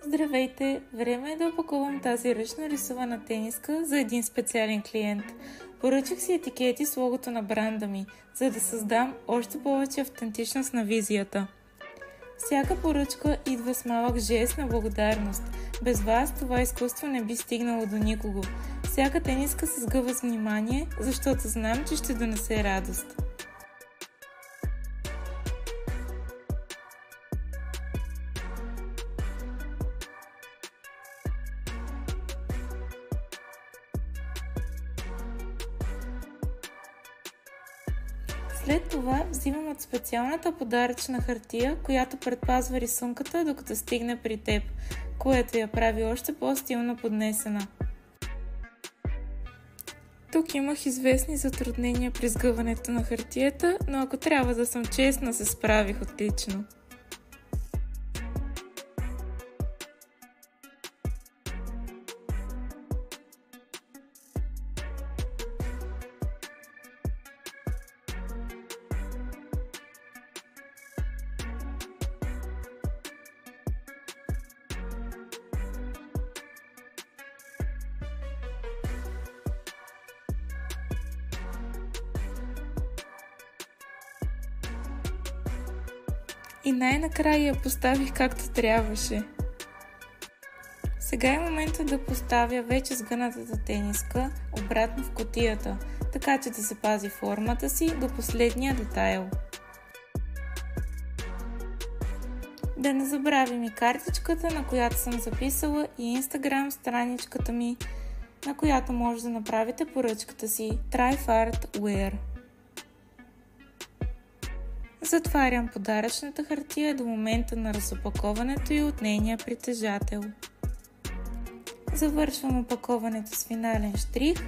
Здравейте! Време е да опакувам тази ръчно рисувана тениска за един специален клиент. Поръчах си етикети с логото на бранда ми, за да създам още повече автентичност на визията. Всяка поръчка идва с малък жест на благодарност. Без вас това изкуство не би стигнало до никого. Всяка тениска се сгъва с внимание, защото знам, че ще донесе радост. След това взимам от специалната подаръчна хартия, която предпазва рисунката, докато стигне при теб, което я прави още по-стилно поднесена. Тук имах известни затруднения при сгъването на хартията, но ако трябва да съм честна, се справих отлично. И най-накрая я поставих както трябваше. Сега е момента да поставя вече сгънатата тениска обратно в кутията, така че да се пази формата си до последния детайл. Да не забравим и картичката, на която съм записала, и Instagram страничката ми, на която може да направите поръчката си Tryfart Wear. Затварям подаръчната хартия до момента на разопаковането и от нейния притежател. Завършвам опаковането с финален щрих,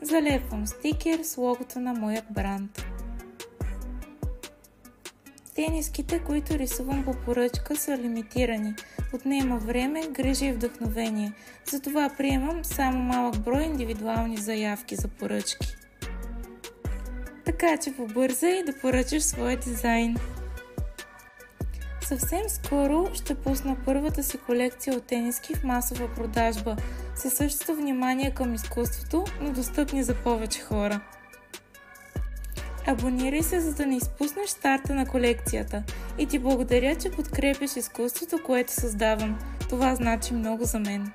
залепвам стикер с логото на моят бранд. Тениските, които рисувам по поръчка, са лимитирани. Отнема време, грижа и вдъхновение, затова приемам само малък брой индивидуални заявки за поръчки. Така че побързай да поръчаш своя дизайн. Съвсем скоро ще пусна първата си колекция от тениски в масова продажба, със същото внимание към изкуството, но достъпни за повече хора. Абонирай се, за да не изпуснеш старта на колекцията, и ти благодаря, че подкрепяш изкуството, което създавам. Това значи много за мен.